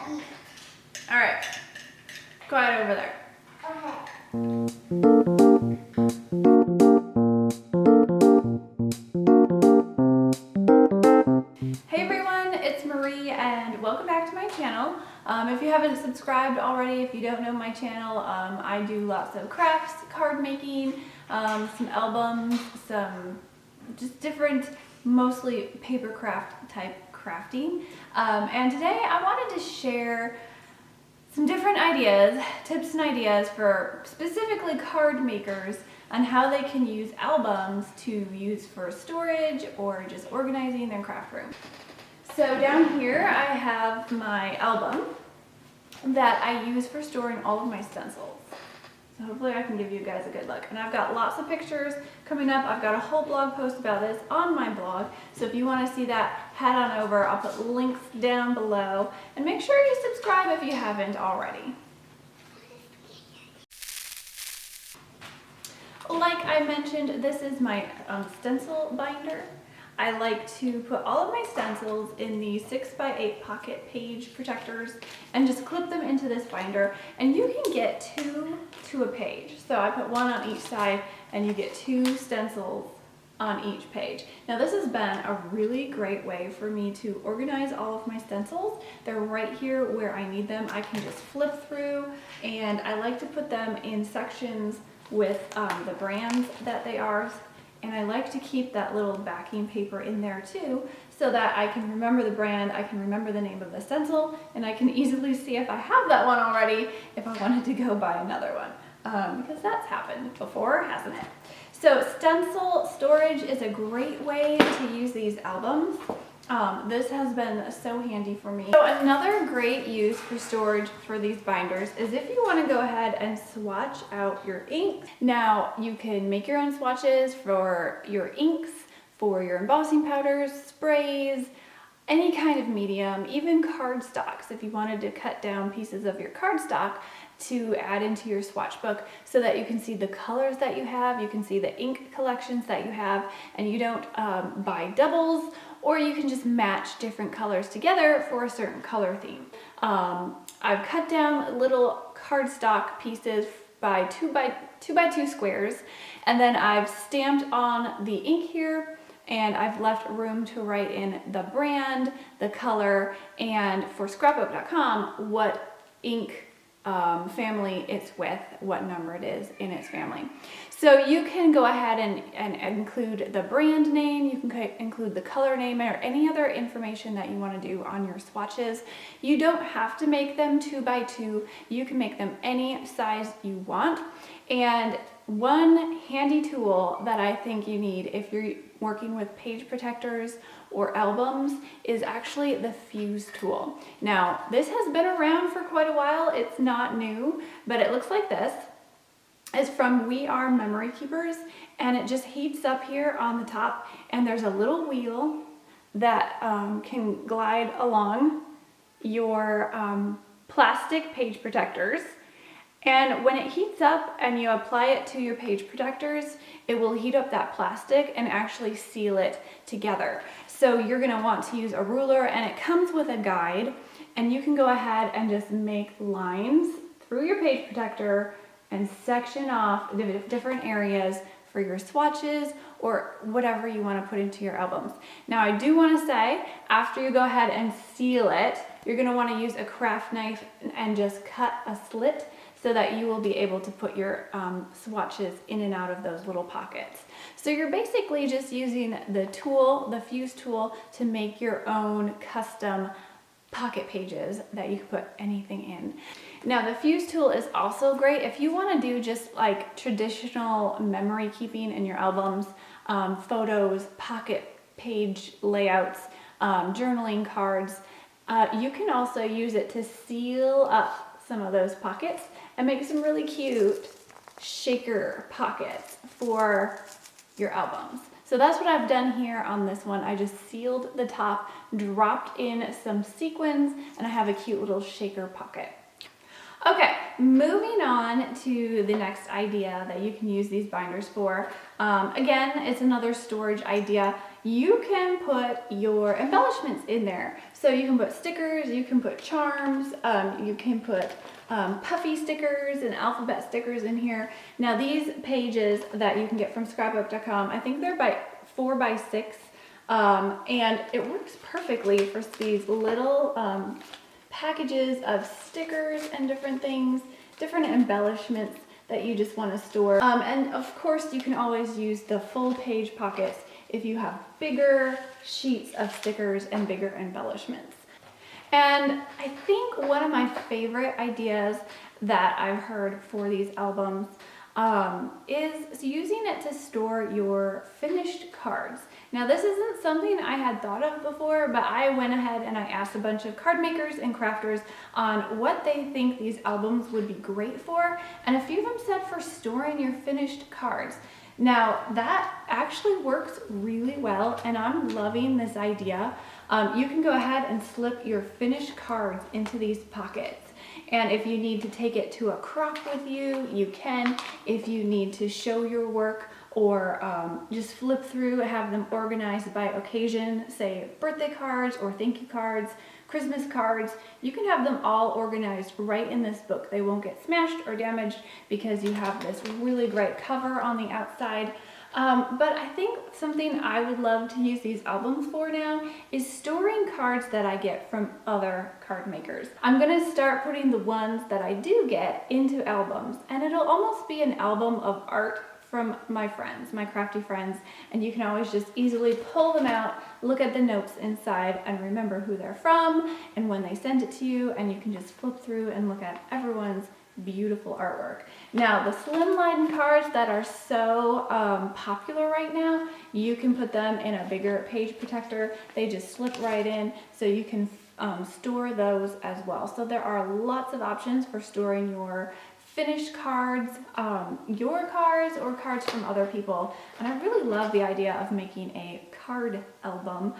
All right, quiet over there. Hey everyone, it's Marie and welcome back to my channel. If you haven't subscribed already, if you don't know my channel, I do lots of crafts, card making, some albums, some just different, mostly paper craft type crafting. And today I wanted to share some different ideas, tips and ideas for specifically card makers on how they can use albums to use for storage or just organizing their craft room. So down here I have my album that I use for storing all of my stencils. So hopefully I can give you guys a good look. And I've got lots of pictures coming up. I've got a whole blog post about this on my blog. So if you want to see that, head on over. I'll put links down below. And make sure you subscribe if you haven't already. Like I mentioned, this is my stencil binder. I like to put all of my stencils in the 6x8 pocket page protectors and just clip them into this binder, and you can get 2 to a page. So I put 1 on each side and you get 2 stencils on each page. Now this has been a really great way for me to organize all of my stencils. They're right here where I need them. I can just flip through, and I like to put them in sections with the brands that they are. And I like to keep that little backing paper in there too, so that I can remember the brand, I can remember the name of the stencil, and I can easily see if I have that one already, if I wanted to go buy another one. Because that's happened before, hasn't it? So Stencil Storage is a great way to use these albums. This has been so handy for me. So another great use for storage for these binders is if you want to go ahead and swatch out your inks. Now you can make your own swatches for your inks, for your embossing powders, sprays, any kind of medium, even cardstocks if you wanted to cut down pieces of your cardstock to add into your swatch book so that you can see the colors that you have, you can see the ink collections that you have, and you don't buy doubles, or you can just match different colors together for a certain color theme. I've cut down little cardstock pieces by 2x2 squares, and then I've stamped on the ink here, and I've left room to write in the brand, the color, and for scrapbook.com what ink family it's with, what number it is in its family. So you can go ahead and include the brand name, you can include the color name, or any other information that you want to do on your swatches. You don't have to make them 2x2, you can make them any size you want. And one handy tool that I think you need if you're working with page protectors or albums is actually the fuse tool. Now, this has been around for quite a while. It's not new, but it looks like this. It's from We Are Memory Keepers, and it just heats up here on the top, and there's a little wheel that can glide along your plastic page protectors. And when it heats up and you apply it to your page protectors, it will heat up that plastic and actually seal it together. So you're gonna want to use a ruler, and it comes with a guide, and you can go ahead and just make lines through your page protector and section off the different areas for your swatches or whatever you want to put into your albums. Now I do want to say, after you go ahead and seal it, you're going to want to use a craft knife and just cut a slit so that you will be able to put your swatches in and out of those little pockets. So you're basically just using the tool, the fuse tool, to make your own custom pocket pages that you can put anything in. Now the fuse tool is also great if you want to do just like traditional memory keeping in your albums, photos, pocket page layouts, journaling cards. You can also use it to seal up some of those pockets and make some really cute shaker pockets for your albums. So that's what I've done here on this one. I just sealed the top, dropped in some sequins, and I have a cute little shaker pocket. Okay, moving on to the next idea that you can use these binders for. Again, it's another storage idea. You can put your embellishments in there. So you can put stickers, you can put charms, you can put puffy stickers and alphabet stickers in here. Now these pages that you can get from scrapbook.com, I think they're by 4 by 6, and it works perfectly for these little packages of stickers and different things, different embellishments that you just want to store. And of course you can always use the full page pockets if you have bigger sheets of stickers and bigger embellishments. And I think one of my favorite ideas that I've heard for these albums is using it to store your finished cards. Now this isn't something I had thought of before, but I went ahead and I asked a bunch of card makers and crafters on what they think these albums would be great for, and a few of them said for storing your finished cards. Now that actually works really well, and I'm loving this idea. You can go ahead and slip your finished cards into these pockets. And if you need to take it to a crop with you, you can. If you need to show your work or just flip through, have them organized by occasion, say birthday cards or thank you cards, Christmas cards, you can have them all organized right in this book. They won't get smashed or damaged because you have this really great cover on the outside. But I think something I would love to use these albums for now is storing cards that I get from other card makers. I'm going to start putting the ones that I do get into albums, and it'll almost be an album of art from my friends, my crafty friends, and you can always just easily pull them out, look at the notes inside, and remember who they're from and when they sent it to you, and you can just flip through and look at everyone's beautiful artwork. Now the slimline cards that are so popular right now, you can put them in a bigger page protector. They just slip right in, so you can store those as well. So there are lots of options for storing your finished cards, your cards, or cards from other people. And I really love the idea of making a card album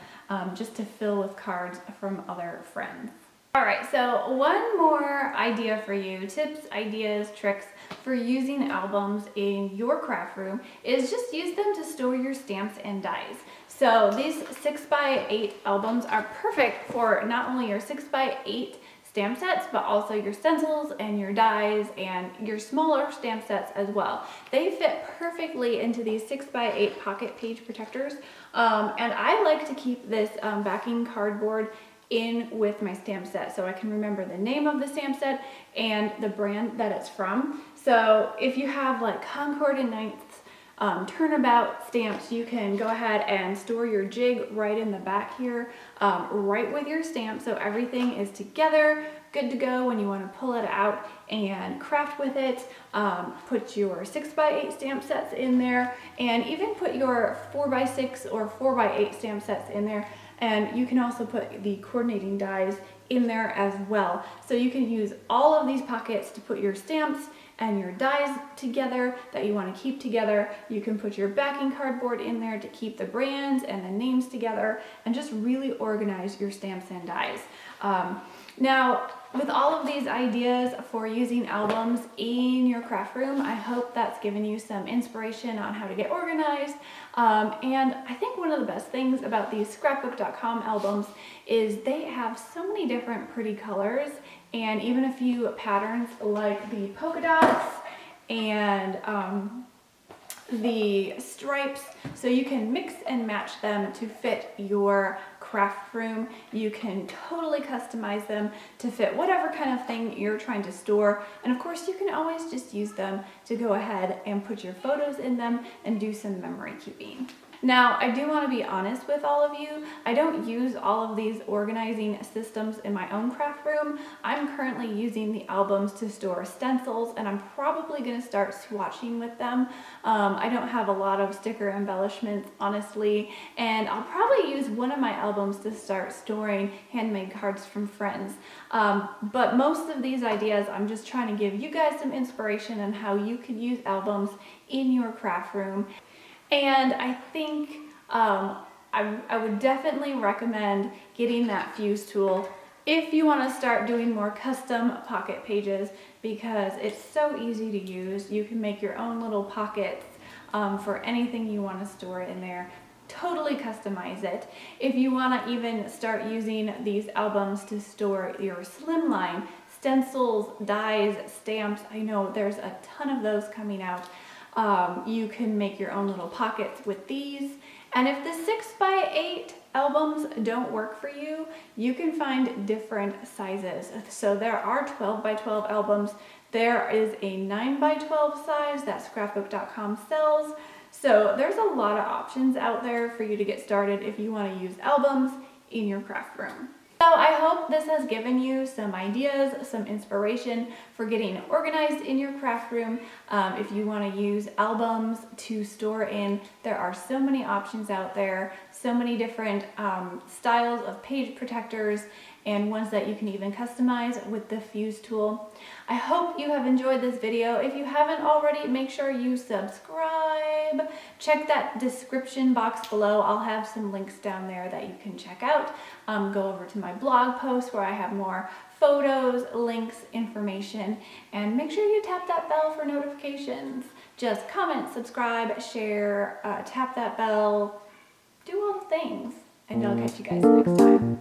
just to fill with cards from other friends. All right, so one more idea for you, tips, ideas, tricks for using albums in your craft room is just use them to store your stamps and dies. So these 6x8 albums are perfect for not only your 6x8 stamp sets, but also your stencils and your dies and your smaller stamp sets as well. They fit perfectly into these 6x8 pocket page protectors. And I like to keep this backing cardboard in with my stamp set so I can remember the name of the stamp set and the brand that it's from. So if you have like Concord and Ninth's turnabout stamps, you can go ahead and store your jig right in the back here, right with your stamp, so everything is together, good to go when you want to pull it out and craft with it. Put your 6x8 stamp sets in there, and even put your 4x6 or 4x8 stamp sets in there. And you can also put the coordinating dies in there as well. So you can use all of these pockets to put your stamps and your dies together that you want to keep together. You can put your backing cardboard in there to keep the brands and the names together and just really organize your stamps and dies. Now, with all of these ideas for using albums in your craft room, I hope that's given you some inspiration on how to get organized. And I think one of the best things about these scrapbook.com albums is they have so many different pretty colors and even a few patterns like the polka dots and the stripes, so you can mix and match them to fit your craft room. You can totally customize them to fit whatever kind of thing you're trying to store, and of course you can always just use them to go ahead and put your photos in them and do some memory keeping. Now, I do want to be honest with all of you. I don't use all of these organizing systems in my own craft room. I'm currently using the albums to store stencils, and I'm probably going to start swatching with them. I don't have a lot of sticker embellishments, honestly, and I'll probably use one of my albums to start storing handmade cards from friends. But most of these ideas, I'm just trying to give you guys some inspiration on how you could use albums in your craft room. And I think I would definitely recommend getting that fuse tool if you want to start doing more custom pocket pages, because it's so easy to use. You can make your own little pockets for anything you want to store in there. totally customize it. If you want to even start using these albums to store your slimline, stencils, dies, stamps, I know there's a ton of those coming out. You can make your own little pockets with these. And if the 6x8 albums don't work for you, you can find different sizes. So there are 12x12 albums. There is a 9x12 size that scrapbook.com sells. So there's a lot of options out there for you to get started if you want to use albums in your craft room. So I hope this has given you some ideas, some inspiration for getting organized in your craft room. If you want to use albums to store in, there are so many options out there, so many different styles of page protectors and ones that you can even customize with the Fuse tool. I hope you have enjoyed this video. If you haven't already, make sure you subscribe. Check that description box below. I'll have some links down there that you can check out. Go over to my blog post where I have more photos, links, information, and make sure you tap that bell for notifications. Just comment, subscribe, share, tap that bell, do all the things, and I'll catch you guys next time.